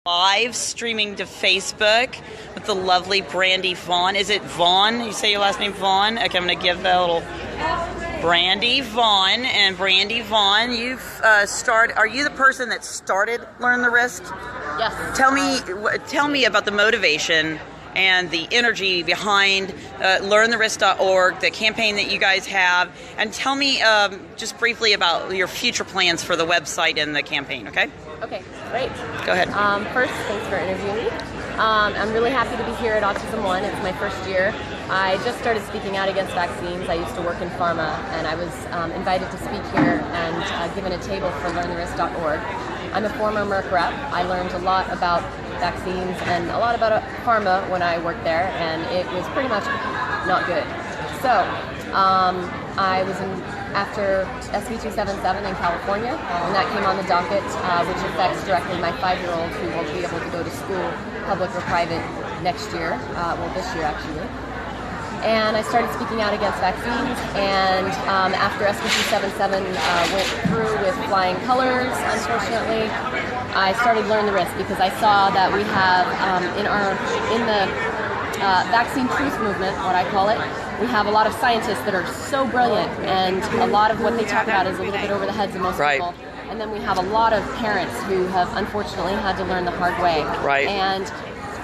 Live streaming to Facebook with the lovely Brandy Vaughan. Is it Vaughan? You say your last name Vaughan? Okay, I'm going to give that a little. Brandy Vaughan. And Brandy Vaughan, you've started. Are you the person that started Learn the Risk? Yes. Tell me about the motivation and the energy behind LearnTheRisk.org, the campaign that you guys have, and tell me just briefly about your future plans for the website and the campaign, okay? Okay, great. Go ahead. First, thanks for interviewing me. I'm really happy to be here at AutismOne. It's my first year. I just started speaking out against vaccines. I used to work in pharma, and I was invited to speak here and given a table for LearnTheRisk.org. I'm a former Merck rep. I learned a lot about vaccines and a lot about pharma when I worked there, and it was pretty much not good. So I was after SB 277 in California, and that came on the docket, which affects directly my 5-year-old who won't be able to go to school, public or private, next year, this year actually. And I started speaking out against vaccines, and after SB 277 went through with flying colors, unfortunately, I started Learn the Risk because I saw that we have in the vaccine truth movement, what I call it, we have a lot of scientists that are so brilliant, and a lot of what they talk about is a little bit over the heads of most people. And then we have a lot of parents who have unfortunately had to learn the hard way. Right. And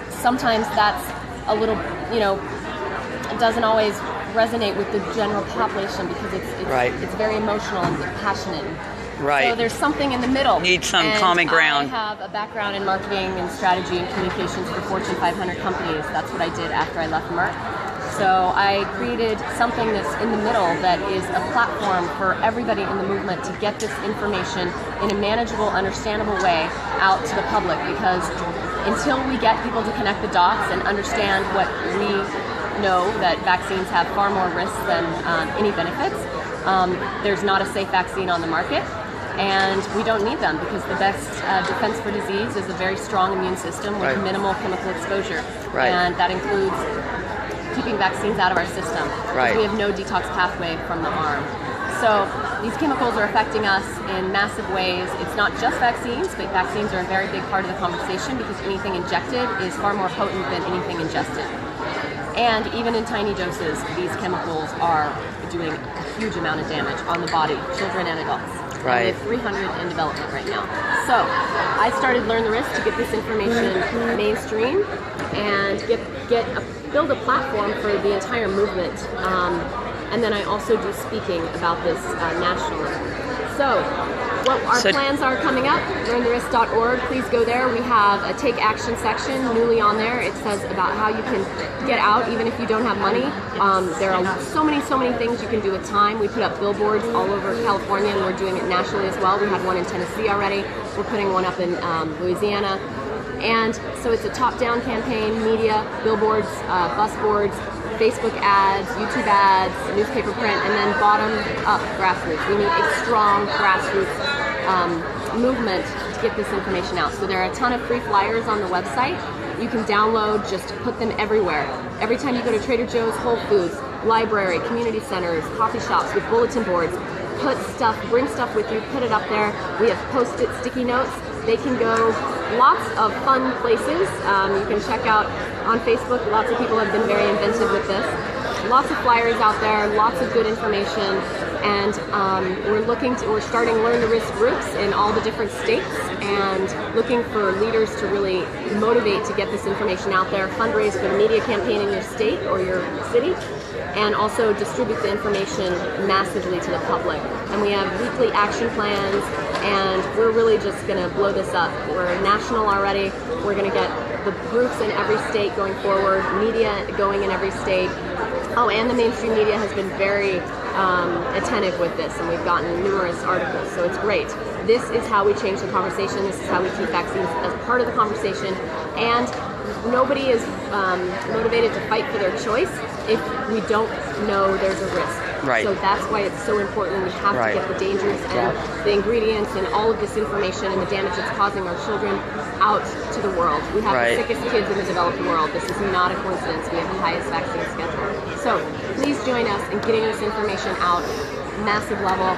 sometimes that's a little, it doesn't always resonate with the general population because it's very emotional and passionate. Right. So there's something in the middle. Need some common ground. I have a background in marketing and strategy and communications for Fortune 500 companies. That's what I did after I left Merck. So I created something that's in the middle that is a platform for everybody in the movement to get this information in a manageable, understandable way out to the public, because until we get people to connect the dots and understand what we know, that vaccines have far more risks than any benefits, there's not a safe vaccine on the market. And we don't need them because the best defense for disease is a very strong immune system with minimal chemical exposure. And that includes keeping vaccines out of our system. We have no detox pathway from the arm. So these chemicals are affecting us in massive ways. It's not just vaccines, but vaccines are a very big part of the conversation because anything injected is far more potent than anything ingested. And even in tiny doses, these chemicals are doing a huge amount of damage on the body, children and adults. And we have 300 in development right now. So I started Learn the Risk to get this information mainstream and build a platform for the entire movement. And then I also do speaking about this nationally. So what our plans are coming up, LearnTheRisk.org, please go there. We have a Take Action section newly on there. It says about how you can get out even if you don't have money. There are so many things you can do with time. We put up billboards all over California, and we're doing it nationally as well. We had one in Tennessee already. We're putting one up in Louisiana. And so it's a top-down campaign, media, billboards, bus boards, Facebook ads, YouTube ads, newspaper print, and then bottom-up grassroots. We need a strong grassroots movement to get this information out. So there are a ton of free flyers on the website. You can download, just put them everywhere. Every time you go to Trader Joe's, Whole Foods, library, community centers, coffee shops with bulletin boards, bring stuff with you, put it up there. We have Post-it sticky notes. They can go lots of fun places. You can check out on Facebook. Lots of people have been very inventive with this. Lots of flyers out there, lots of good information, and we're starting Learn the Risk groups in all the different states and looking for leaders to really motivate to get this information out there, fundraise for the media campaign in your state or your city, and also distribute the information massively to the public. And we have weekly action plans, and we're really just going to blow this up. We're national already. We're going to get the groups in every state going forward, media going in every state. Oh, and the mainstream media has been very attentive with this, and we've gotten numerous articles, so it's great. This is how we change the conversation. This is how we keep vaccines as part of the conversation, and nobody is motivated to fight for their choice if we don't know there's a risk. So that's why it's so important. We have to get the dangers and the ingredients and all of this information and the damage it's causing our children out to the world. We have the sickest kids in the developed world. This is not a coincidence. We have the highest vaccine schedule. So please join us in getting this information out, massive level.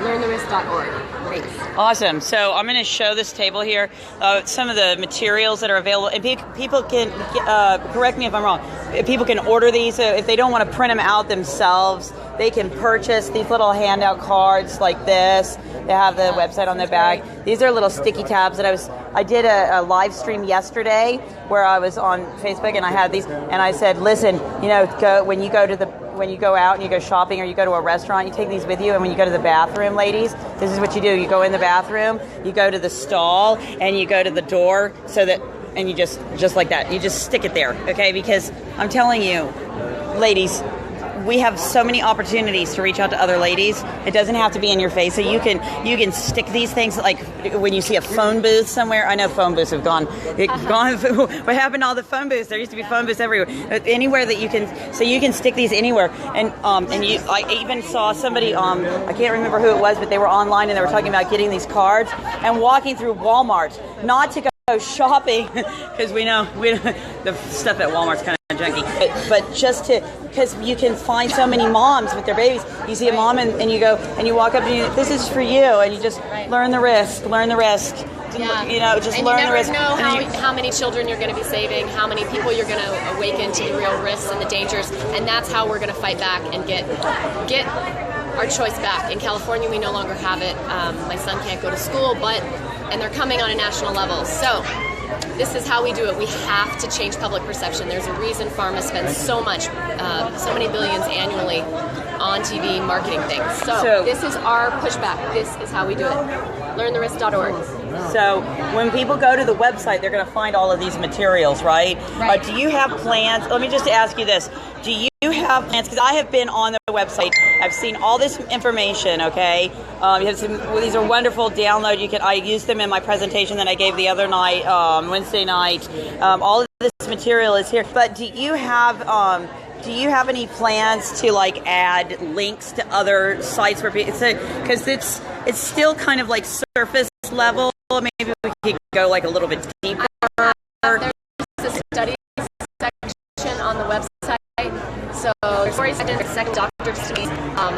LearnTheRisk.org. Thanks. Awesome. So I'm going to show this table here, some of the materials that are available. And people can, correct me if I'm wrong, people can order these. So if they don't want to print them out themselves, they can purchase these little handout cards like this. They have the website on the back. These are little sticky tabs that I did a live stream yesterday where I was on Facebook and I had these and I said, listen, when you go out and you go shopping or you go to a restaurant, you take these with you, and when you go to the bathroom, ladies, this is what you do. You go in the bathroom, you go to the stall, and you go to the door and you just like that. You just stick it there, okay? Because I'm telling you, ladies, we have so many opportunities to reach out to other ladies. It doesn't have to be in your face. So you can stick these things, like when you see a phone booth somewhere. I know phone booths have gone. What happened to all the phone booths? There used to be phone booths everywhere. Anywhere that you can stick these anywhere. And I even saw somebody. I can't remember who it was, but they were online and they were talking about getting these cards and walking through Walmart, not to go shopping, because we know the stuff at Walmart's kind of junky, but just because you can find so many moms with their babies. You see a mom and you go and you walk up and this is for you, and you just learn the risk. Yeah. Just learn the risk. You never know how many children you're going to be saving, how many people you're going to awaken to the real risks and the dangers, and that's how we're going to fight back and get our choice back. In California, we no longer have it. My son can't go to school, and they're coming on a national level. So this is how we do it. We have to change public perception. There's a reason pharma spends so many billions annually on TV marketing things. So this is our pushback. This is how we do it. LearnTheRisk.org. So when people go to the website, they're going to find all of these materials, right? Do you have plans? Let me just ask you this. Do you have plans? Because I have been on the website. I've seen all this information, okay? These are wonderful download. I used them in my presentation that I gave the other night, Wednesday night. All of this material is here. But do you have any plans to add links to other sites where people? Because it's still kind of like surface level. Maybe we could go a little bit deeper. There's a studies section on the website. So stories section, doctor studies,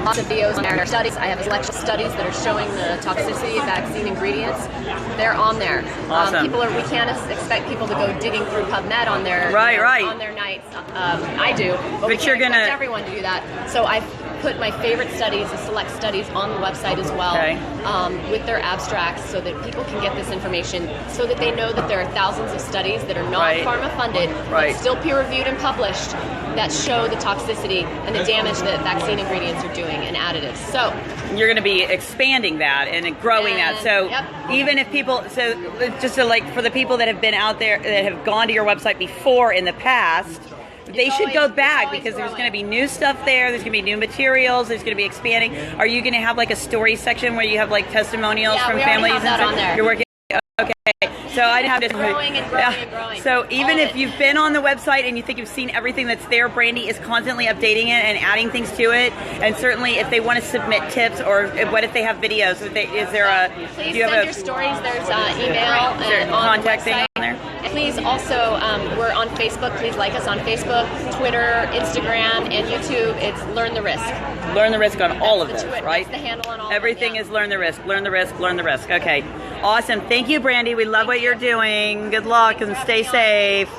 lots of videos on there. Studies. I have intellectual studies that are showing the toxicity of vaccine ingredients. They're on there. Awesome. We can't expect people to go digging through PubMed on their on their nights. I do, but we can't expect everyone to do that. So I've put my favorite studies, the select studies, on the website as well, with their abstracts, so that people can get this information, so that they know that there are thousands of studies that are not pharma funded, but still peer reviewed and published, that show the toxicity and the damage that vaccine ingredients are doing and additives. So you're going to be expanding that and growing that. So even if people, for the people that have been out there, that have gone to your website before in the past, they should go back, because there's going to be new stuff there. There's going to be new materials. There's going to be expanding. Are you going to have a story section where you have testimonials from families? Have that on there. You're working. Okay. So I have this. Growing and growing and growing. So even if you've been on the website and you think you've seen everything that's there, Brandy is constantly updating it and adding things to it. And certainly, if they want to submit tips, or what if they have videos? Please send your stories. There's email and contact thing on there. Please also, we're on Facebook. Please like us on Facebook, Twitter, Instagram, and YouTube. It's Learn the Risk. Learn the Risk on all of this, right? That's the handle on all Everything is Learn the Risk. Learn the Risk. Learn the Risk. Okay. Awesome. Thank you, Brandy. We love what you're doing. Good luck and stay safe.